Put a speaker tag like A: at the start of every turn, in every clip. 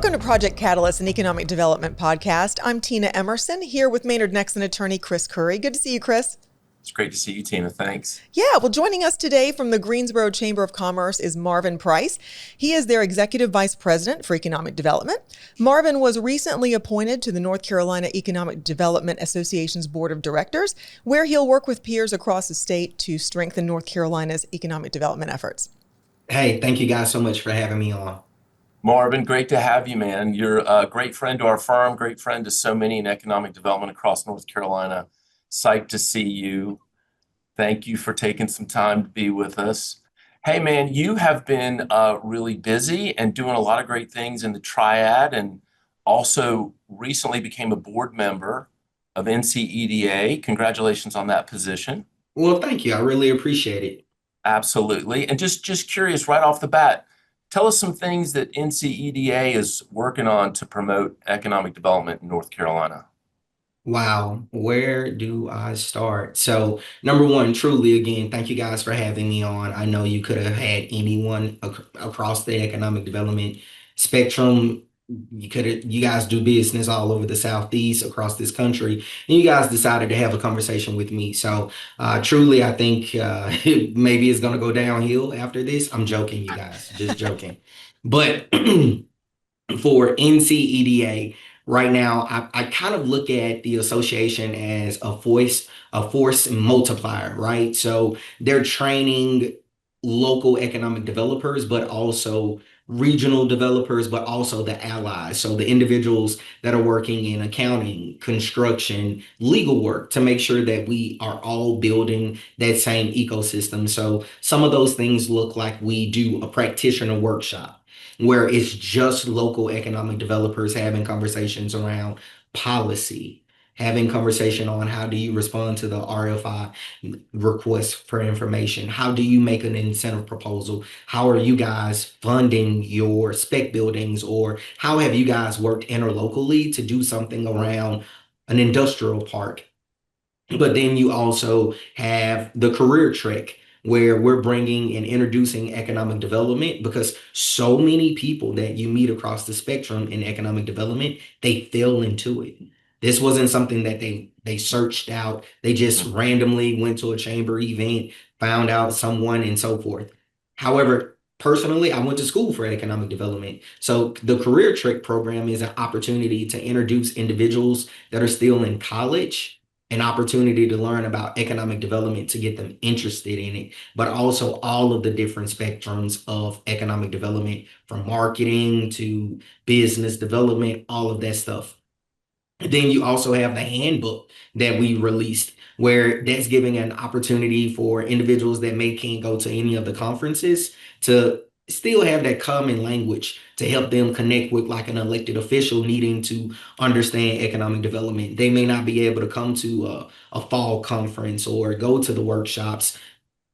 A: Welcome to Project Catalyst, an economic development podcast. I'm Tina Emerson, here with Maynard Nexon attorney Chris Kouri. Good to see you, Chris.
B: It's great to see you, Tina. Thanks.
A: Yeah, well, joining us today from the Greensboro Chamber of Commerce is Marvin Price. He is their Executive Vice President for Economic Development. Marvin was recently appointed to the North Carolina Economic Development Association's Board of Directors, where he'll work with peers across the state to strengthen North Carolina's economic development efforts.
C: Hey, thank you guys so much for having me on.
B: Marvin, great to have you, man. You're a great friend to our firm, great friend to so many in economic development across North Carolina. Psyched to see you. Thank you for taking some time to be with us. Hey, man, you have been really busy and doing a lot of great things in the Triad, and also recently became a board member of NCEDA. Congratulations on that position.
C: Well, thank you. I really appreciate it.
B: Absolutely. And just curious right off the bat, tell us some things that NCEDA is working on to promote economic development in North Carolina.
C: Wow, where do I start? So, number one, truly, again, thank you guys for having me on. I know you could have had anyone across the economic development spectrum. You guys do business all over the Southeast, across this country, and you guys decided to have a conversation with me. So, truly, I think maybe it's going to go downhill after this. I'm joking, you guys, just joking. But for NCEDA, right now, I kind of look at the association as a force multiplier, right? So they're training local economic developers, but also regional developers, but also the allies. So the individuals that are working in accounting, construction, legal work to make sure that we are all building that same ecosystem. So some of those things look like we do a practitioner workshop where it's just local economic developers having conversations around policy, having conversation on how do you respond to the RFI request for information? How do you make an incentive proposal? How are you guys funding your spec buildings? Or how have you guys worked interlocally to do something around an industrial park? But then you also have the career trek where we're bringing and introducing economic development, because so many people that you meet across the spectrum in economic development, they fell into it. This wasn't something that they searched out. They just randomly went to a chamber event, found out someone, and so forth. However, personally, I went to school for economic development. So the Career Trek program is an opportunity to introduce individuals that are still in college an opportunity to learn about economic development to get them interested in it, but also all of the different spectrums of economic development, from marketing to business development, all of that stuff. Then you also have the handbook that we released, where that's giving an opportunity for individuals that can't go to any of the conferences to still have that common language to help them connect with like an elected official needing to understand economic development. They may not be able to come to a fall conference or go to the workshops,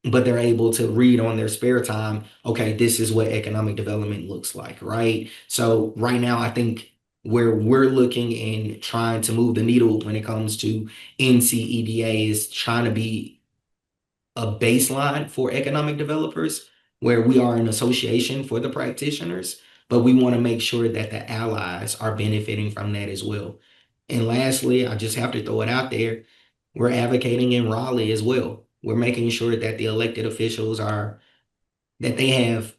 C: but they're able to read on their spare time. Okay, this is what economic development looks like, right? So right now, I think where we're looking and trying to move the needle when it comes to NCEDA is trying to be a baseline for economic developers, where we are an association for the practitioners, but we want to make sure that the allies are benefiting from that as well. And lastly, I just have to throw it out there, we're advocating in Raleigh as well. We're making sure that the elected officials that they have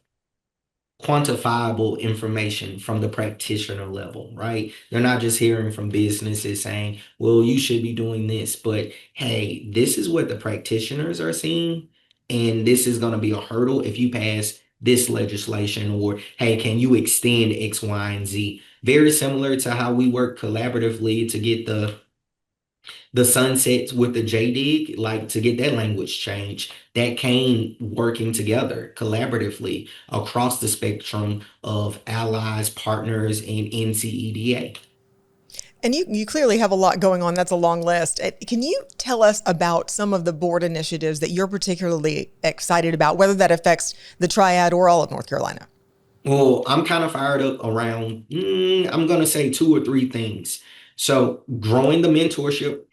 C: quantifiable information from the practitioner level, right? They're not just hearing from businesses saying, well, you should be doing this, but hey, this is what the practitioners are seeing, and this is going to be a hurdle if you pass this legislation, or hey, can you extend X, Y, and Z? Very similar to how we work collaboratively to get the sunsets with the JDIG, like to get that language changed. That came working together collaboratively across the spectrum of allies, partners, and NCEDA.
A: And you clearly have a lot going on. That's a long list. Can you tell us about some of the board initiatives that you're particularly excited about, whether that affects the Triad or all of North Carolina?
C: Well, I'm kind of fired up around, I'm going to say two or three things. So growing the mentorship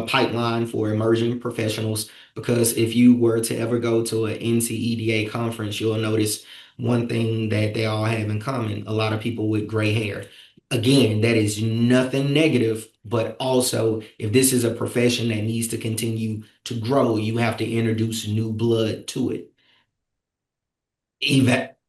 C: pipeline for emerging professionals, because if you were to ever go to an NCEDA conference, you'll notice one thing that they all have in common, a lot of people with gray hair. Again, that is nothing negative, but also if this is a profession that needs to continue to grow, you have to introduce new blood to it.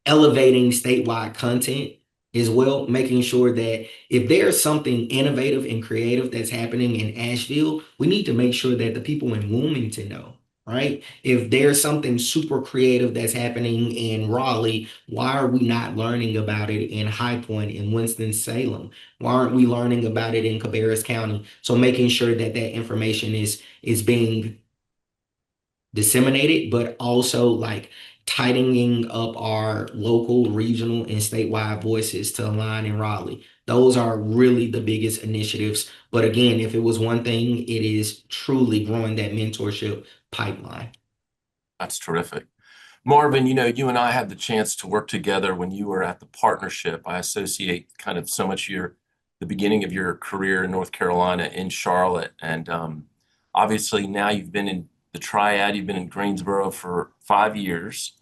C: Elevating statewide content as well, making sure that if there's something innovative and creative that's happening in Asheville, we need to make sure that the people in Wilmington know, right? If there's something super creative that's happening in Raleigh, why are we not learning about it in High Point, in Winston-Salem? Why aren't we learning about it in Cabarrus County? So making sure that that information is being disseminated, but also like tightening up our local, regional, and statewide voices to align in Raleigh. Those are really the biggest initiatives. But again, if it was one thing, it is truly growing that mentorship pipeline.
B: That's terrific. Marvin, you and I had the chance to work together when you were at the partnership. I associate kind of so much the beginning of your career in North Carolina in Charlotte. And obviously now you've been in the Triad, you've been in Greensboro for 5 years.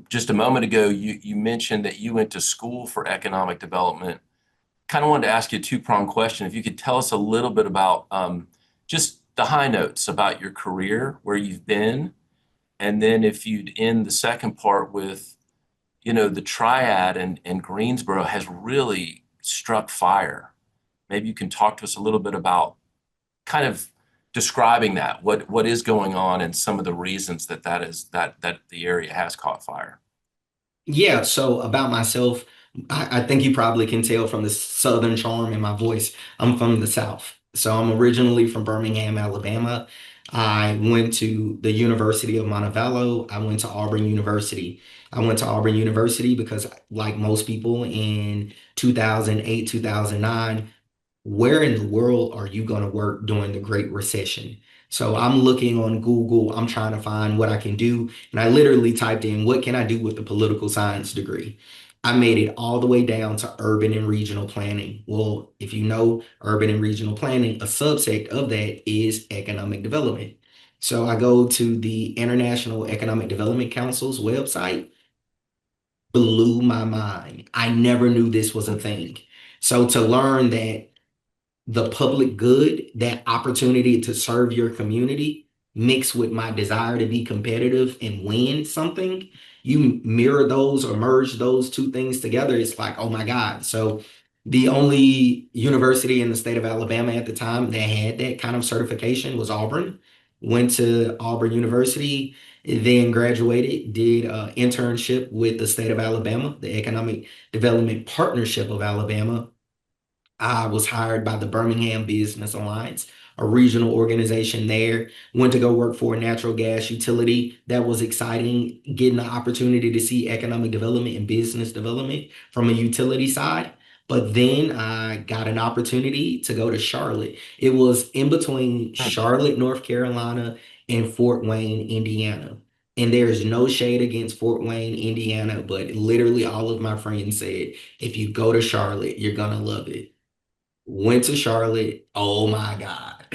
B: Just a moment ago, you mentioned that you went to school for economic development. Kind of wanted to ask you a two-pronged question. If you could tell us a little bit about just the high notes about your career, where you've been, and then if you'd end the second part with, the Triad and Greensboro has really struck fire. Maybe you can talk to us a little bit about kind of describing that, what is going on and some of the reasons that the area has caught fire.
C: Yeah, so about myself, I think you probably can tell from the southern charm in my voice. I'm from the South. So I'm originally from Birmingham, Alabama. I went to the University of Montevallo. I went to Auburn University. I went to Auburn University because, like most people in 2008, 2009, where in the world are you going to work during the Great Recession? So I'm looking on Google, I'm trying to find what I can do. And I literally typed in, what can I do with a political science degree? I made it all the way down to urban and regional planning. Well, if you know urban and regional planning, a subset of that is economic development. So I go to the International Economic Development Council's website, blew my mind. I never knew this was a thing. So to learn that the public good, that opportunity to serve your community, mixed with my desire to be competitive and win something, you mirror those or merge those two things together. It's like, oh my God. So the only university in the state of Alabama at the time that had that kind of certification was Auburn. Went to Auburn University, then graduated, did an internship with the state of Alabama, the Economic Development Partnership of Alabama. I was hired by the Birmingham Business Alliance, a regional organization there. Went to go work for a natural gas utility. That was exciting, getting the opportunity to see economic development and business development from a utility side. But then I got an opportunity to go to Charlotte. It was in between
B: Hmm.
C: Charlotte, North Carolina, and Fort Wayne, Indiana. And there's no shade against Fort Wayne, Indiana, but literally all of my friends said, if you go to Charlotte, you're gonna love it. Went to Charlotte. Oh my God.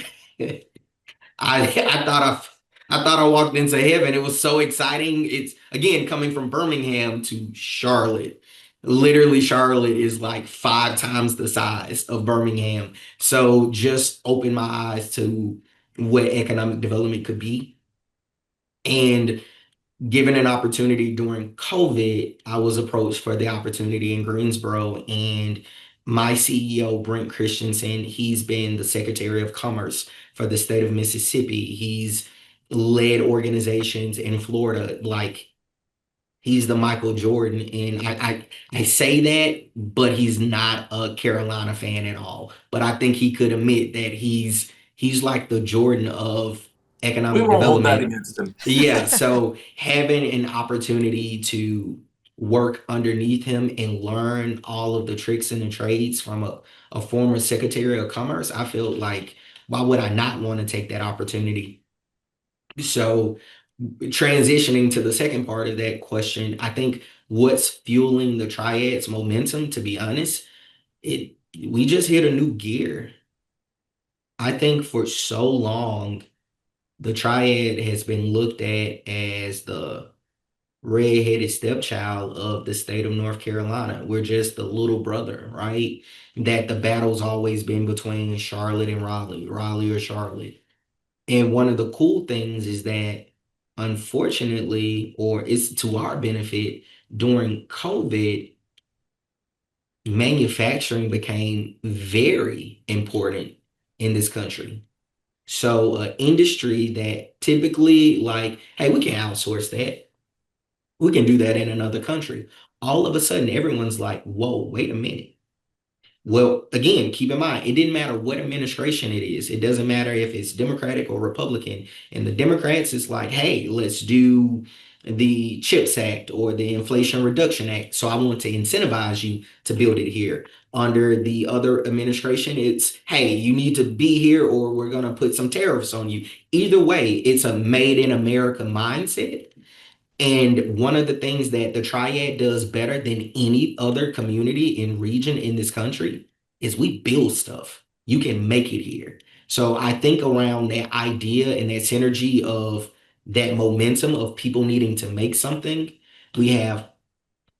C: I thought I walked into heaven. It was so exciting. It's again coming from Birmingham to Charlotte. Literally, Charlotte is like 5 times the size of Birmingham. So just opened my eyes to what economic development could be. And given an opportunity during COVID, I was approached for the opportunity in Greensboro, and my CEO, Brent Christensen, he's been the Secretary of Commerce for the state of Mississippi. He's led organizations in Florida, like he's the Michael Jordan. And I say that, but he's not a Carolina fan at all. But I think he could admit that he's like the Jordan of
B: We
C: economic
B: won't hold that
C: development.
B: against him.
C: Yeah, so having an opportunity to work underneath him and learn all of the tricks and the trades from a former Secretary of Commerce, I feel like why would I not want to take that opportunity? So transitioning to the second part of that question, I think what's fueling the Triad's momentum, to be honest, it we just hit a new gear. I think for so long, the Triad has been looked at as the redheaded stepchild of the state of North Carolina. We're just the little brother, right? That the battle's always been between Charlotte and Raleigh, Raleigh or Charlotte. And one of the cool things is that, unfortunately, or it's to our benefit, during COVID, manufacturing became very important in this country. So, an industry that typically, like, hey, we can outsource that. We can do that in another country. All of a sudden, everyone's like, whoa, wait a minute. Well, again, keep in mind, it didn't matter what administration it is. It doesn't matter if it's Democratic or Republican. And the Democrats, it's like, hey, let's do the CHIPS Act or the Inflation Reduction Act. So I want to incentivize you to build it here. Under the other administration, it's, hey, you need to be here or we're going to put some tariffs on you. Either way, it's a made in America mindset. And one of the things that the Triad does better than any other community and region in this country is we build stuff. You can make it here. So I think around that idea and that synergy of that momentum of people needing to make something, we have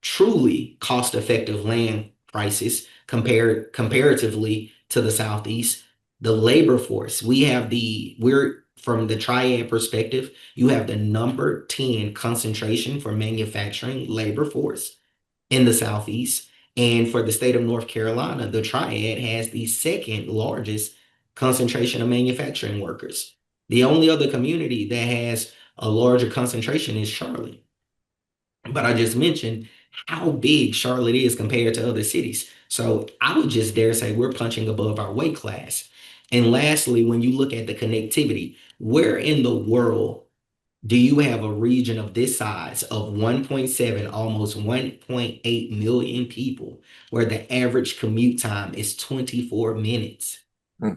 C: truly cost-effective land prices comparatively to the Southeast. The labor force, we're from the Triad perspective, you have the number 10 concentration for manufacturing labor force in the Southeast. And for the state of North Carolina, the Triad has the second largest concentration of manufacturing workers. The only other community that has a larger concentration is Charlotte. But I just mentioned how big Charlotte is compared to other cities. So I would just dare say we're punching above our weight class. And lastly, when you look at the connectivity, where in the world do you have a region of this size of 1.7, almost 1.8 million people, where the average commute time is 24 minutes?
B: Hmm.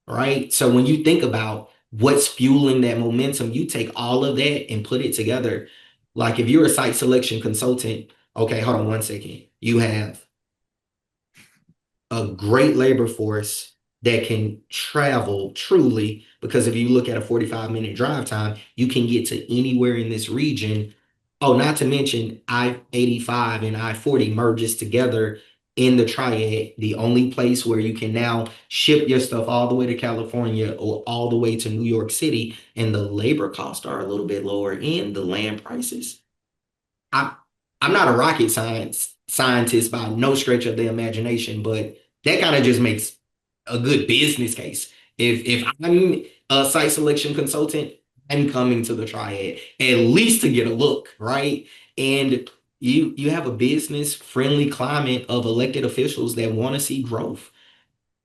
C: Right? So when you think about what's fueling that momentum, you take all of that and put it together. Like if you're a site selection consultant, okay, hold on one second. You have a great labor force that can travel truly, because if you look at a 45-minute drive time, you can get to anywhere in this region. Oh, not to mention I-85 and I-40 merges together in the Triad, the only place where you can now ship your stuff all the way to California or all the way to New York City, and the labor costs are a little bit lower and the land prices. I I'm not a rocket scientist by no stretch of the imagination, but that kind of just makes a good business case. If I'm a site selection consultant, I'm coming to the Triad at least to get a look, right? And you have a business friendly climate of elected officials that want to see growth.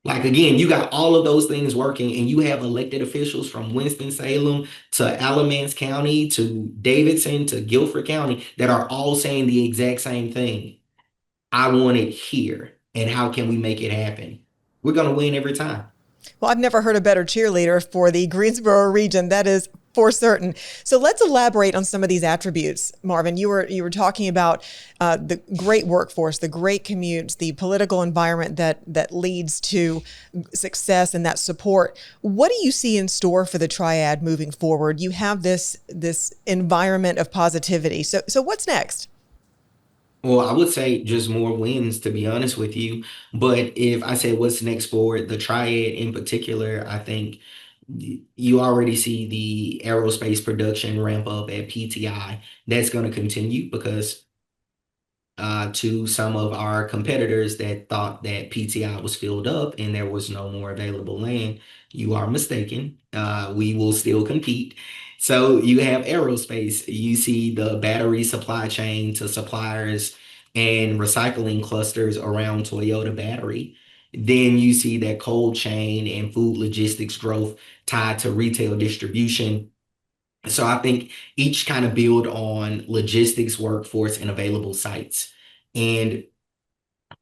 C: Like again, you got all of those things working, and you have elected officials from Winston-Salem to Alamance County to Davidson to Guilford County that are all saying the exact same thing. I want it here. And how can we make it happen? We're going to win every time.
A: Well, I've never heard a better cheerleader for the Greensboro region. That is for certain. So let's elaborate on some of these attributes, Marvin. You were talking about the great workforce, the great commutes, the political environment that leads to success and that support. What do you see in store for the Triad moving forward? You have this environment of positivity. So what's next?
C: Well, I would say just more wins, to be honest with you. But if I say what's next for the Triad in particular, I think you already see the aerospace production ramp up at PTI. That's going to continue because to some of our competitors that thought that PTI was filled up and there was no more available land, you are mistaken. We will still compete. So you have aerospace, you see the battery supply chain to suppliers and recycling clusters around Toyota battery. Then you see that cold chain and food logistics growth tied to retail distribution. So I think each kind of build on logistics, workforce, and available sites. And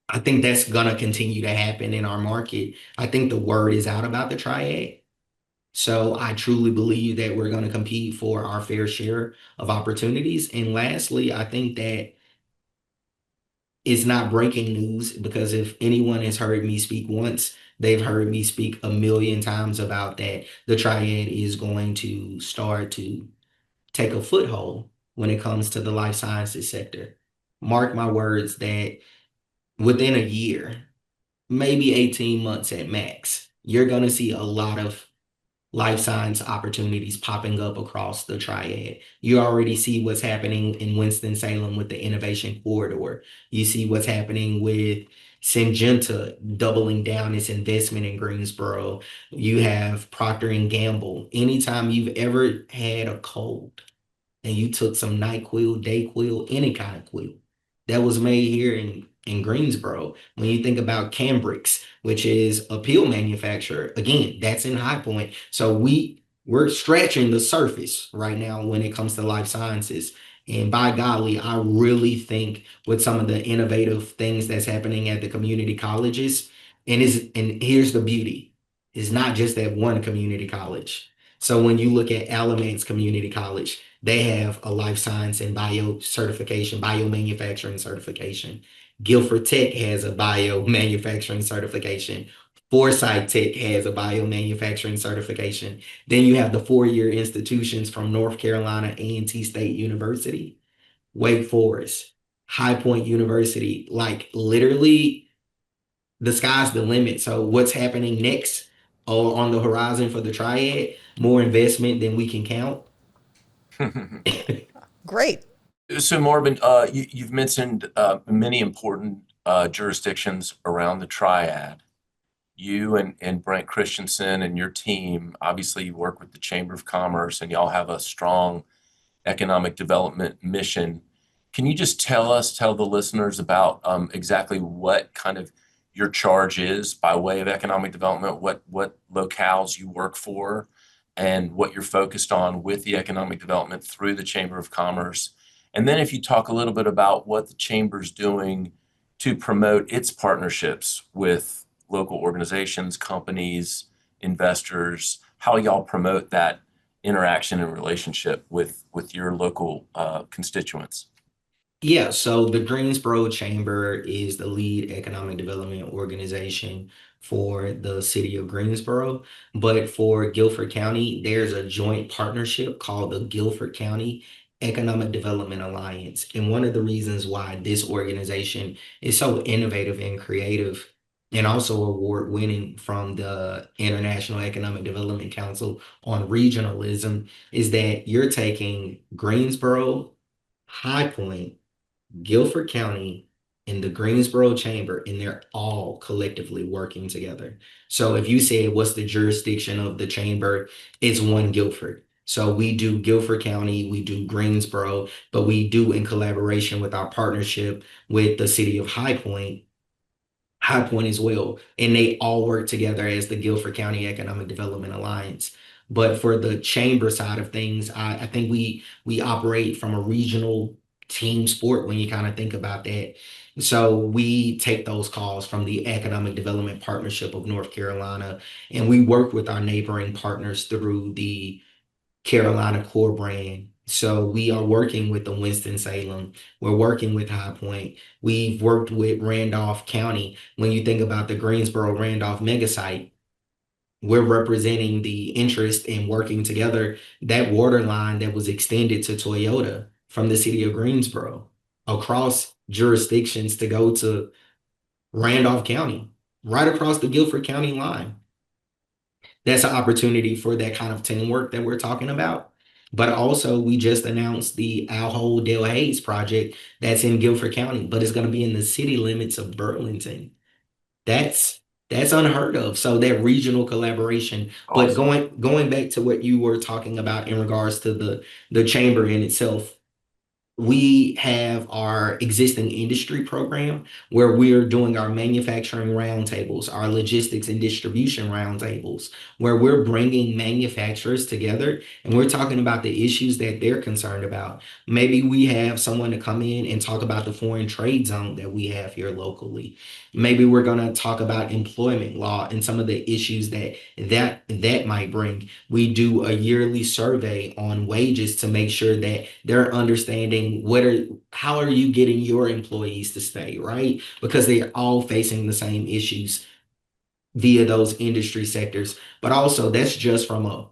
C: I think that's gonna continue to happen in our market. I think the word is out about the Triad. So I truly believe that we're gonna compete for our fair share of opportunities. And lastly, I think that it's not breaking news, because if anyone has heard me speak once, They've heard me speak a million times about that. The Triad is going to start to take a foothold when it comes to the life sciences sector. Mark my words that within a year, maybe 18 months at max, you're going to see a lot of life science opportunities popping up across the Triad. You already see what's happening in Winston-Salem with the innovation corridor. You see what's happening with Syngenta doubling down its investment in Greensboro. You have Procter and Gamble. Anytime you've ever had a cold, and you took some NyQuil, DayQuil, any kind of quill that was made here in Greensboro. When you think about Cambrix, which is a pill manufacturer, again, that's in High Point. So we're scratching the surface right now when it comes to life sciences. And by golly, I really think with some of the innovative things that's happening at the community colleges, and here's the beauty, it's not just at one community college. So when you look at Alamance Community College, they have a life science and bio certification, bio manufacturing certification. Guilford Tech has a bio manufacturing certification. Foresight Tech has a bio manufacturing certification. Then you have the four-year institutions from North Carolina A&T State University, Wake Forest, High Point University. Like literally, the sky's the limit. So what's happening next on the horizon for the Triad? More investment than we can count.
A: Great.
B: So Marvin, you've mentioned many important jurisdictions around the Triad. You and Brent Christensen and your team, obviously you work with the Chamber of Commerce and y'all have a strong economic development mission. Can you just tell the listeners about exactly what kind of your charge is by way of economic development, what locales you work for, and what you're focused on with the economic development through the Chamber of Commerce? And then if you talk a little bit about what the Chamber's doing to promote its partnerships with local organizations, companies, investors, how y'all promote that interaction and relationship with your local constituents.
C: Yeah, so the Greensboro Chamber is the lead economic development organization for the city of Greensboro. But for Guilford County, there's a joint partnership called the Guilford County Economic Development Alliance. And one of the reasons why this organization is so innovative and creative and also award winning from the International Economic Development Council on regionalism is that you're taking Greensboro, High Point, Guilford County, and the Greensboro Chamber, and they're all collectively working together. So if you say what's the jurisdiction of the chamber, it's one Guilford. So we do Guilford County, we do Greensboro, but we do in collaboration with our partnership with the city of High Point as well. And they all work together as the Guilford County Economic Development Alliance. But for the chamber side of things, I think we operate from a regional team sport when you kind of think about that. So we take those calls from the Economic Development Partnership of North Carolina, and we work with our neighboring partners through the Carolina core brand. So we are working with the Winston-Salem. We're working with High Point. We've worked with Randolph County. When you think about the Greensboro Randolph mega site, we're representing the interest in working together. That water line that was extended to Toyota from the city of Greensboro across jurisdictions to go to Randolph County, right across the Guilford County line. That's an opportunity for that kind of teamwork that we're talking about. But also, we just announced the Al Hole Dale Hayes project that's in Guilford County, but it's going to be in the city limits of Burlington. That's that's unheard of. So that regional collaboration. But
B: Awesome.
C: going back to what you were talking about in regards to the chamber in itself, we have our existing industry program where we're doing our manufacturing roundtables, our logistics and distribution roundtables, where we're bringing manufacturers together and we're talking about the issues that they're concerned about. Maybe we have someone to come in and talk about the foreign trade zone that we have here locally. Maybe we're going to talk about employment law and some of the issues that might bring. We do a yearly survey on wages to make sure that they're understanding how are you getting your employees to stay, right? Because they're all facing the same issues. via those industry sectors. But also that's just from a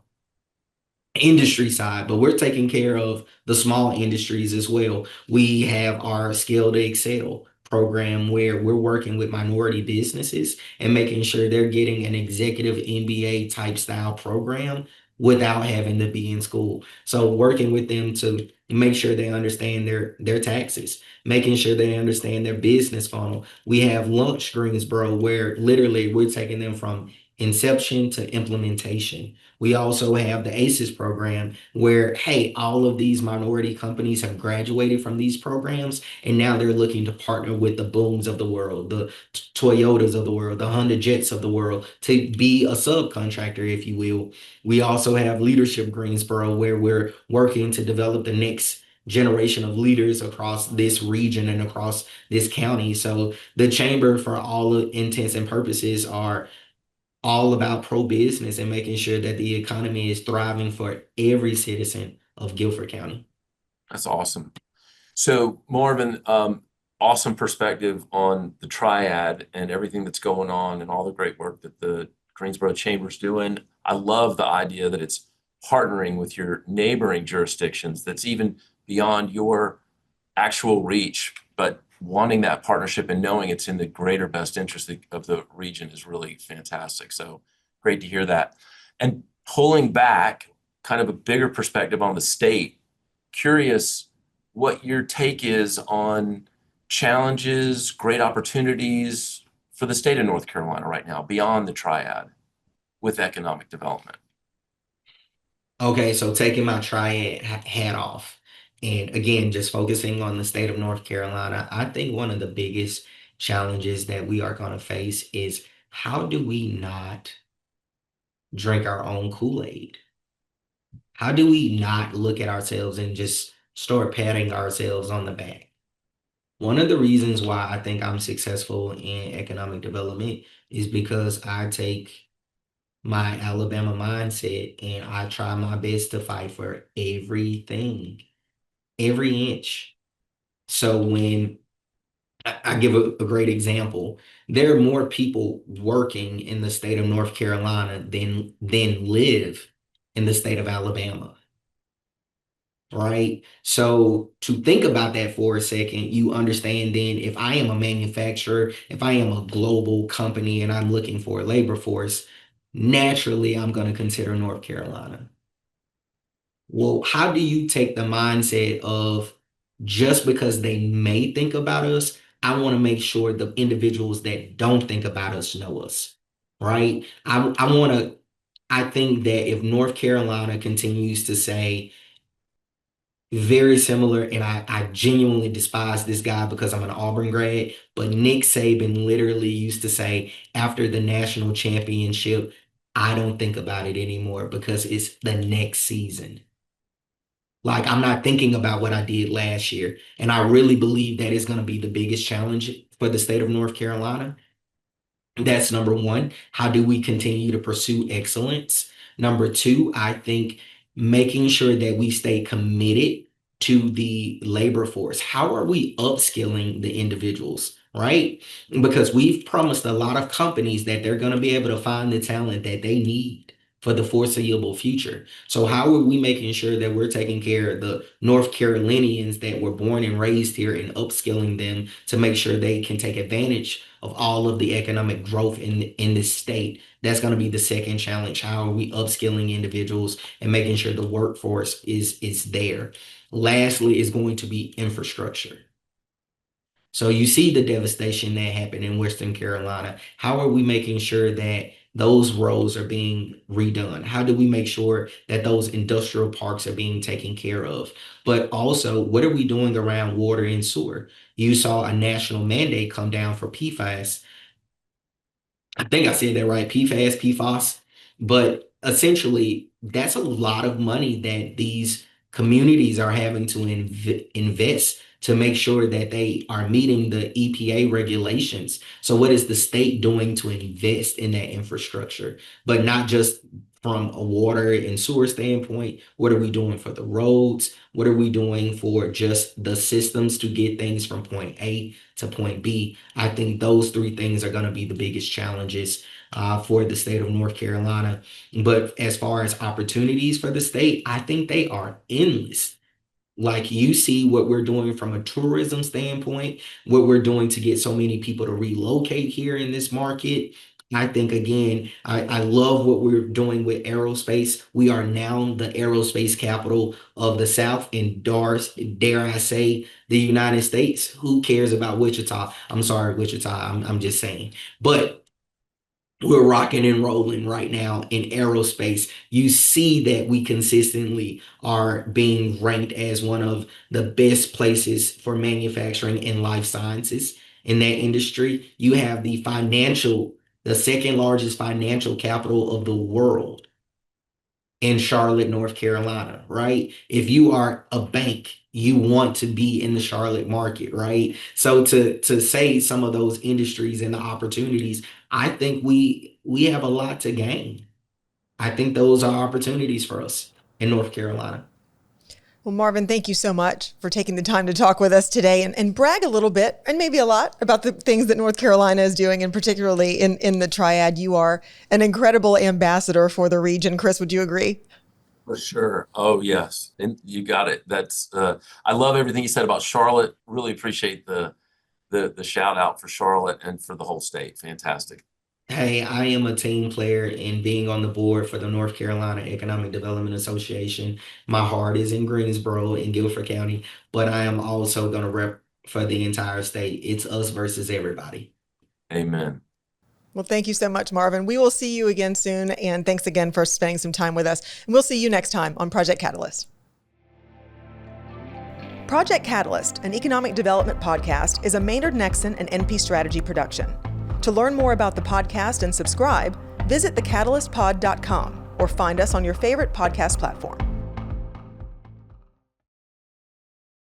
C: industry side, but we're taking care of the small industries as well. We have our Scale to Excel program where we're working with minority businesses and making sure they're getting an executive MBA type style program without having to be in school. So working with them to make sure they understand their taxes, making sure they understand their business funnel. We have Lunch Greensboro where literally we're taking them from inception to implementation. We also have the ACES program where, hey, all of these minority companies have graduated from these programs and now they're looking to partner with the Booms of the world, the Toyotas of the world, the Honda Jets of the world to be a subcontractor, if you will. We also have Leadership Greensboro where we're working to develop the next generation of leaders across this region and across this county. So the chamber, for all intents and purposes, are all about pro business and making sure that the economy is thriving for every citizen of Guilford County.
B: That's awesome. So Marvin, awesome perspective on the Triad and everything that's going on and all the great work that the Greensboro Chamber's doing. I love the idea that it's partnering with your neighboring jurisdictions that's even beyond your actual reach, but wanting that partnership and knowing it's in the greater best interest of the region is really fantastic. So great to hear that. And pulling back, kind of a bigger perspective on the state, curious what your take is on challenges, great opportunities for the state of North Carolina right now, beyond the Triad with economic development.
C: Okay, so taking my Triad hat off and again, just focusing on the state of North Carolina, I think one of the biggest challenges that we are going to face is how do we not drink our own Kool-Aid? How do we not look at ourselves and just start patting ourselves on the back? One of the reasons why I think I'm successful in economic development is because I take my Alabama mindset and I try my best to fight for everything, every inch. So when I give a great example, there are more people working in the state of North Carolina than live in the state of Alabama. Right. So to think about that for a second, you understand then if I am a manufacturer, if I am a global company and I'm looking for a labor force, naturally I'm going to consider North Carolina. Well, how do you take the mindset of just because they may think about us, I want to make sure the individuals that don't think about us know us, right? I want to, I think that if North Carolina continues to say, very similar, and I genuinely despise this guy because I'm an Auburn grad, but Nick Saban literally used to say after the national championship, I don't think about it anymore because it's the next season. Like I'm not thinking about what I did last year. And I really believe that is going to be the biggest challenge for the state of North Carolina. That's number one. How do we continue to pursue excellence? Number two, I think making sure that we stay committed to the labor force. How are we upskilling the individuals, right? Because we've promised a lot of companies that they're going to be able to find the talent that they need for the foreseeable future. So how are we making sure that we're taking care of the North Carolinians that were born and raised here and upskilling them to make sure they can take advantage of all of the economic growth in this state? That's going to be the second challenge. How are we upskilling individuals and making sure the workforce is there? Lastly, is going to be infrastructure. So you see the devastation that happened in Western Carolina. How are we making sure that those roads are being redone? How do we make sure that those industrial parks are being taken care of? But also, what are we doing around water and sewer? You saw a national mandate come down for PFAS. I think I said that right, PFAS, PFOS. But essentially, that's a lot of money that these communities are having to invest to make sure that they are meeting the EPA regulations. So what is the state doing to invest in that infrastructure? But not just from a water and sewer standpoint? What are we doing for the roads? What are we doing for just the systems to get things from point A to point B? I think those three things are going to be the biggest challenges for the state of North Carolina. But as far as opportunities for the state, I think they are endless. Like you see what we're doing from a tourism standpoint, what we're doing to get so many people to relocate here in this market. I think again, I love what we're doing with aerospace. We are now the aerospace capital of the South and dare I say the United States. Who cares about Wichita? I'm sorry, Wichita. I'm just saying. But we're rocking and rolling right now in aerospace. You see that we consistently are being ranked as one of the best places for manufacturing and life sciences in that industry. You have the second largest financial capital of the world in Charlotte, North Carolina, right? If you are a bank, you want to be in the Charlotte market, right? So to say some of those industries and the opportunities, I think we have a lot to gain. I think those are opportunities for us in North Carolina.
A: Well, Marvin, thank you so much for taking the time to talk with us today and brag a little bit and maybe a lot about the things that North Carolina is doing, and particularly in the Triad. You are an incredible ambassador for the region. Chris, would you agree?
B: For sure. Oh, yes. And you got it. That's I love everything you said about Charlotte. Really appreciate the shout out for Charlotte and for the whole state. Fantastic.
C: Hey, I am a team player in being on the board for the North Carolina Economic Development Association. My heart is in Greensboro in Guilford County, but I am also going to rep for the entire state. It's us versus everybody.
B: Amen.
A: Well, thank you so much, Marvin. We will see you again soon. And thanks again for spending some time with us. And we'll see you next time on Project Catalyst. Project Catalyst, an economic development podcast, is a Maynard Nexon and NP Strategy production. To learn more about the podcast and subscribe, visit thecatalystpod.com or find us on your favorite podcast platform.